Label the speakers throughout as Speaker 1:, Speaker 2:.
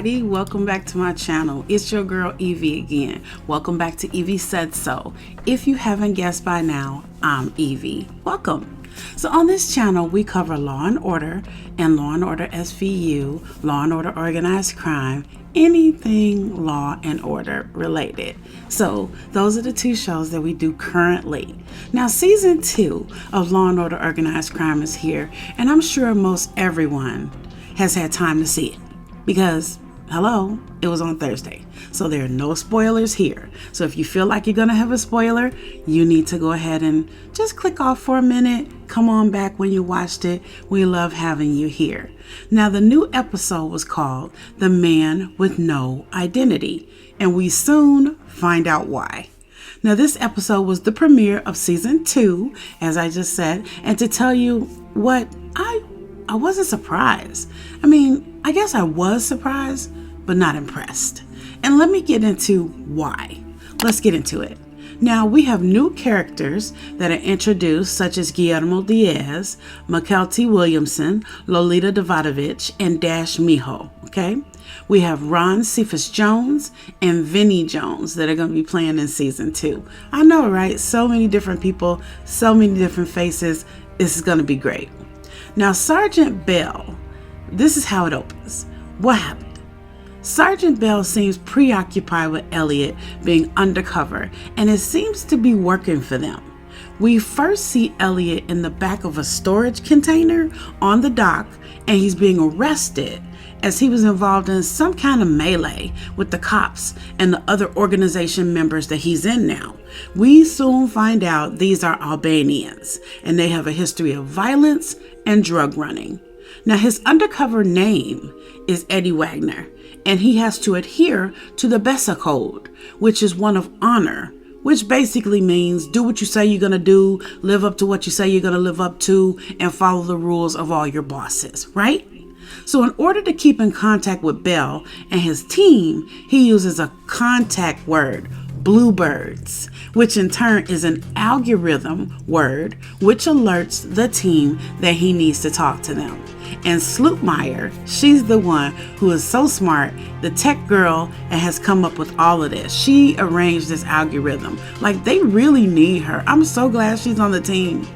Speaker 1: everybody, welcome back to my channel. It's your girl Evie again. Welcome back to Evie Said So. If you haven't guessed by now, I'm Evie. Welcome. So on this channel we cover Law and Order and Law and Order SVU, Law and Order Organized Crime, anything Law and Order related. So those are the two shows that we do currently. Now season 2 of Law and Order Organized Crime is here, and I'm sure most everyone has had time to see it because, hello, it was on Thursday. So there are no spoilers here. So if you feel like you're going to have a spoiler, you need to go ahead and just click off for a minute. Come on back when you watched it. We love having you here. Now, the new episode was called The Man with No Identity, and we soon find out why. Now, this episode was the premiere of season 2, as I just said, and to tell you what, I wasn't surprised. I guess I was surprised, but not impressed. And let me get into why. Let's get into it. Now, we have new characters that are introduced, such as Guillermo Diaz, Mykelti Williamson, Lolita Davidovich, and Dash Miho, okay? We have Ron Cephas Jones and Vinnie Jones that are going to be playing in season 2. I know, right? So many different people, so many different faces. This is going to be great. Now, Sergeant Bell, this is how it opens. What happened? Sergeant Bell seems preoccupied with Elliott being undercover, and it seems to be working for them. We first see Elliott in the back of a storage container on the dock, and he's being arrested as he was involved in some kind of melee with the cops and the other organization members that he's in now. We soon find out these are Albanians, and they have a history of violence and drug running. Now, his undercover name is Eddie Wagner, and he has to adhere to the BESA code, which is one of honor, which basically means do what you say you're going to do, live up to what you say you're going to live up to, and follow the rules of all your bosses, right? So in order to keep in contact with Bell and his team, he uses a contact word, bluebirds, which in turn is an algorithm word which alerts the team that he needs to talk to them. And Sloopmeyer, she's the one who is so smart, the tech girl, and has come up with all of this. She arranged this algorithm. Like, they really need her. I'm so glad she's on the team.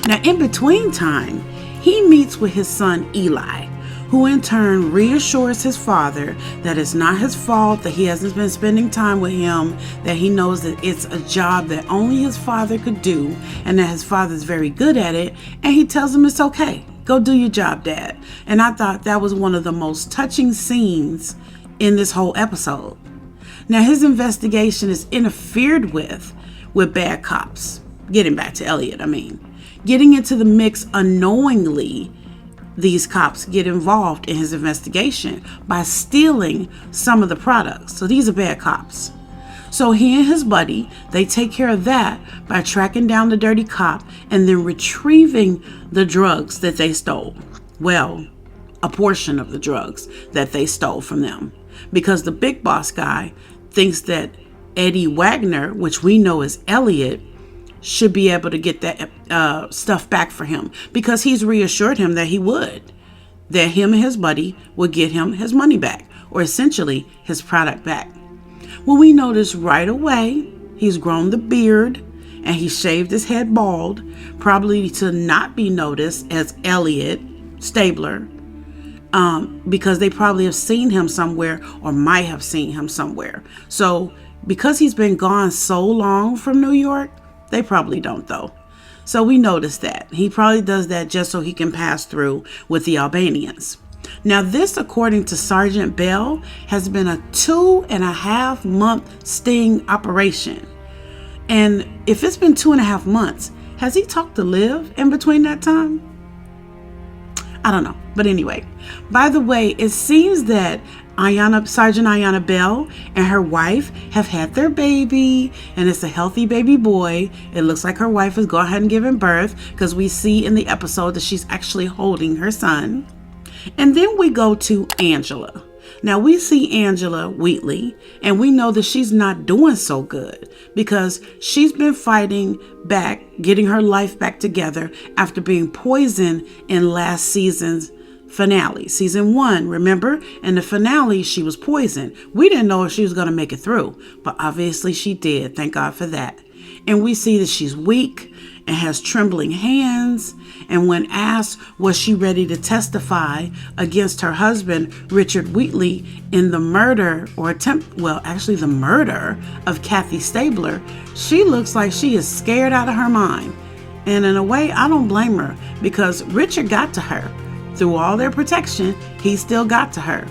Speaker 1: Now, in between time, he meets with his son Eli, who in turn reassures his father that it's not his fault, that he hasn't been spending time with him, that he knows that it's a job that only his father could do, and that his father's very good at it, and he tells him it's okay. Go do your job, Dad. And I thought that was one of the most touching scenes in this whole episode. Now, his investigation is interfered with bad cops. Getting back to Elliott, Getting into the mix unknowingly, these cops get involved in his investigation by stealing some of the products. So these are bad cops. So he and his buddy, they take care of that by tracking down the dirty cop and then retrieving the drugs that they stole. Well, a portion of the drugs that they stole from them. Because the big boss guy thinks that Eddie Wagner, which we know is Elliott, should be able to get that stuff back for him. Because he's reassured him that he would. That him and his buddy would get him his money back. Or essentially his product back. Well, we notice right away he's grown the beard and he shaved his head bald, probably to not be noticed as Elliott Stabler, because they probably have seen him somewhere or might have seen him somewhere. So because he's been gone so long from New York, they probably don't though. So we notice that. He probably does that just so he can pass through with the Albanians. Now, this, according to Sergeant Bell, has been a 2.5 month sting operation. And if it's been 2.5 months, has he talked to Liv in between that time? I don't know. But anyway, by the way, it seems that Sergeant Ayanna Bell and her wife have had their baby, and it's a healthy baby boy. It looks like her wife is going ahead and giving birth, because we see in the episode that she's actually holding her son. And then we go to Angela. Now we see Angela Wheatley, and we know that she's not doing so good because she's been fighting back, getting her life back together after being poisoned in last season's finale. Season 1, remember? In the finale, she was poisoned. We didn't know if she was going to make it through, but obviously she did. Thank God for that. And we see that she's weak and has trembling hands. And when asked, was she ready to testify against her husband, Richard Wheatley, in the murder the murder of Kathy Stabler, she looks like she is scared out of her mind. And in a way, I don't blame her, because Richard got to her. Through all their protection, he still got to her.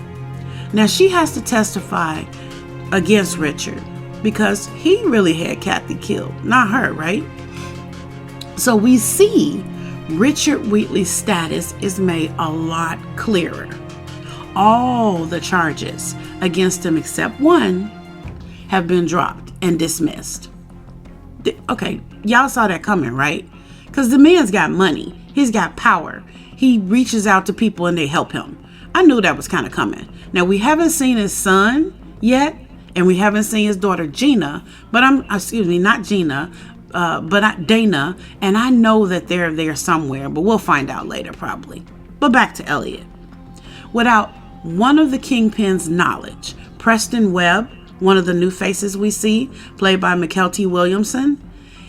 Speaker 1: Now she has to testify against Richard because he really had Kathy killed, not her, right? So we see Richard Wheatley's status is made a lot clearer. All the charges against him except one have been dropped and dismissed. Okay, y'all saw that coming, right? Because the man's got money. He's got power. He reaches out to people and they help him. I knew that was kind of coming. Now, we haven't seen his son yet, and we haven't seen his daughter Gina, not Gina, but Dana, and I know that they're there somewhere, but we'll find out later probably. But back to Elliott. Without one of the kingpin's knowledge, Preston Webb, one of the new faces we see, played by Mykelti Williamson,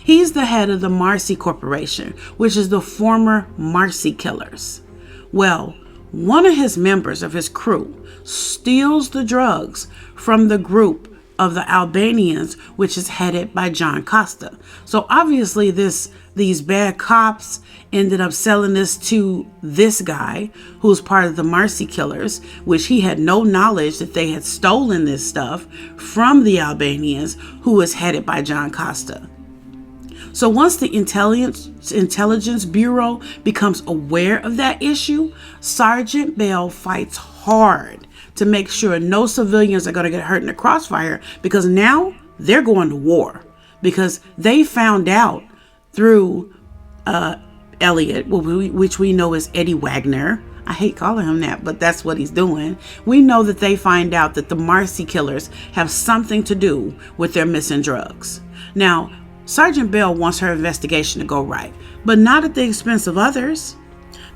Speaker 1: he's the head of the Marcy Corporation, which is the former Marcy Killers. Well, one of his members of his crew steals the drugs from the group of the Albanians, which is headed by John Kosta. So obviously these bad cops ended up selling this to this guy who's part of the Marcy Killers, which he had no knowledge that they had stolen this stuff from the Albanians, who was headed by John Kosta. So once the Intelligence Bureau becomes aware of that issue, Sergeant Bell fights hard to make sure no civilians are going to get hurt in the crossfire, because now they're going to war, because they found out through Elliott, which we know is Eddie Wagner. I hate calling him that, but that's what he's doing. We know that they find out that the Marcy Killers have something to do with their missing drugs. Now, Sergeant Bell wants her investigation to go right, but not at the expense of others.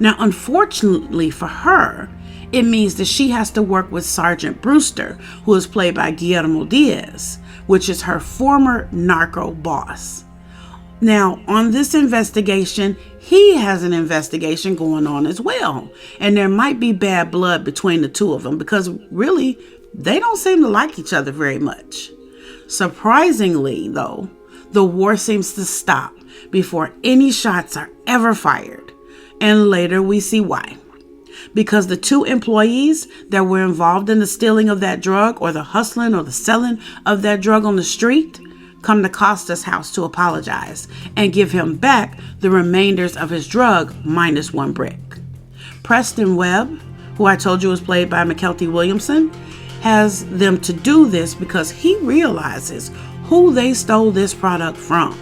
Speaker 1: Now, unfortunately for her, it means that she has to work with Sergeant Brewster, who is played by Guillermo Diaz, which is her former narco boss. Now, on this investigation, he has an investigation going on as well. And there might be bad blood between the two of them, because really, they don't seem to like each other very much. Surprisingly, though, the war seems to stop before any shots are ever fired. And later we see why. Because the two employees that were involved in the stealing of that drug, or the hustling or the selling of that drug on the street, come to Kosta's house to apologize and give him back the remainders of his drug minus one brick. Preston Webb, who I told you was played by Mykelti Williamson, has them to do this because he realizes who they stole this product from.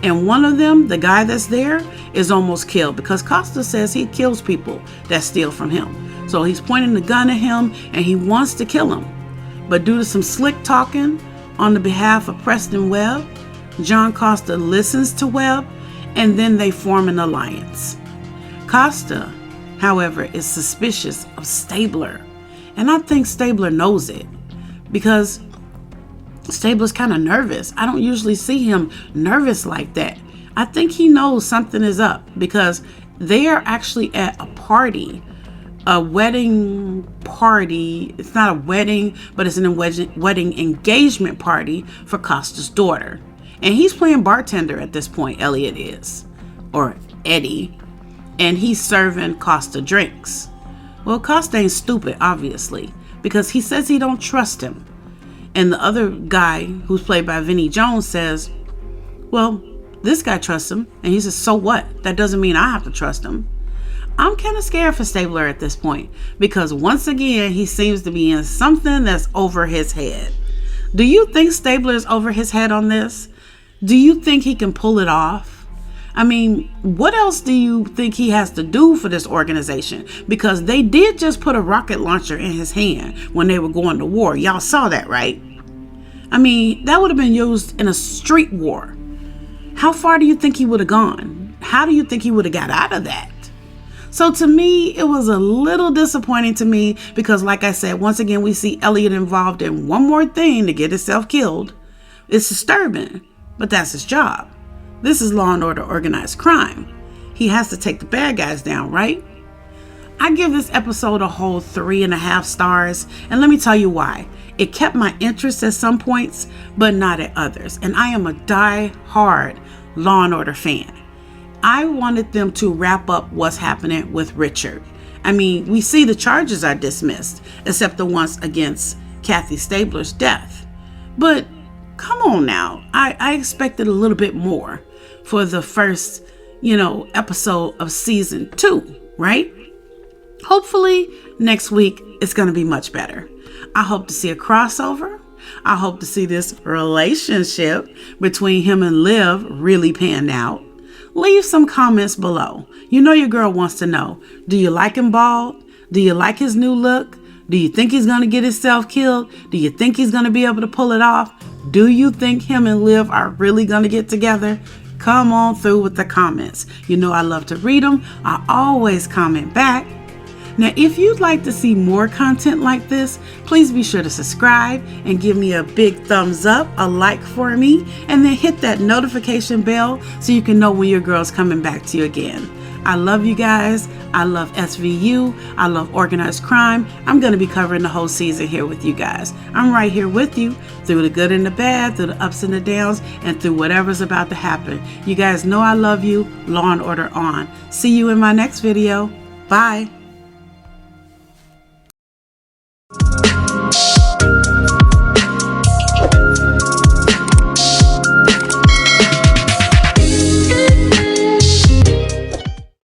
Speaker 1: And one of them, the guy that's there, is almost killed because Kosta says he kills people that steal from him. So he's pointing the gun at him and he wants to kill him. But due to some slick talking on the behalf of Preston Webb, John Kosta listens to Webb, and then they form an alliance. Kosta, however, is suspicious of Stabler. And I think Stabler knows it, because Stabler's kind of nervous. I don't usually see him nervous like that. I think he knows something is up, because they are actually at a party, a wedding party. It's not a wedding, but it's an wedding engagement party for Kosta's daughter. And he's playing bartender at this point, Elliott is, or Eddie, and he's serving Kosta drinks. Well, Kosta ain't stupid, obviously, because he says he don't trust him. And the other guy, who's played by Vinnie Jones, says, well, this guy trusts him. And he says, so what? That doesn't mean I have to trust him. I'm kind of scared for Stabler at this point, because once again, he seems to be in something that's over his head. Do you think Stabler is over his head on this? Do you think he can pull it off? I mean, what else do you think he has to do for this organization? Because they did just put a rocket launcher in his hand when they were going to war. Y'all saw that, right? I mean, that would have been used in a street war. How far do you think he would have gone? How do you think he would have got out of that? So to me, it was a little disappointing to me because, like I said, once again, we see Elliott involved in one more thing to get himself killed. It's disturbing, but that's his job. This is Law and Order organized crime. He has to take the bad guys down, right? I give this episode a whole 3.5 stars, and let me tell you why. It kept my interest at some points, but not at others. And I am a die-hard Law and Order fan. I wanted them to wrap up what's happening with Richard. I mean, we see the charges are dismissed, except the ones against Kathy Stabler's death. But come on now, I expected a little bit more for the first, episode of season 2, right? Hopefully next week it's going to be much better. I hope to see a crossover. I hope to see this relationship between him and Liv really pan out. Leave some comments below. Your girl wants to know, do you like him bald? Do you like his new look? Do you think he's going to get himself killed? Do you think he's going to be able to pull it off? Do you think him and Liv are really going to get together? Come on through with the comments. I love to read them. I always comment back. Now, if you'd like to see more content like this, please be sure to subscribe and give me a big thumbs up, a like for me, and then hit that notification bell so you can know when your girl's coming back to you again. I love you guys. I love SVU. I love organized crime. I'm going to be covering the whole season here with you guys. I'm right here with you through the good and the bad, through the ups and the downs, and through whatever's about to happen. You guys know I love you. Law and Order on. See you in my next video. Bye.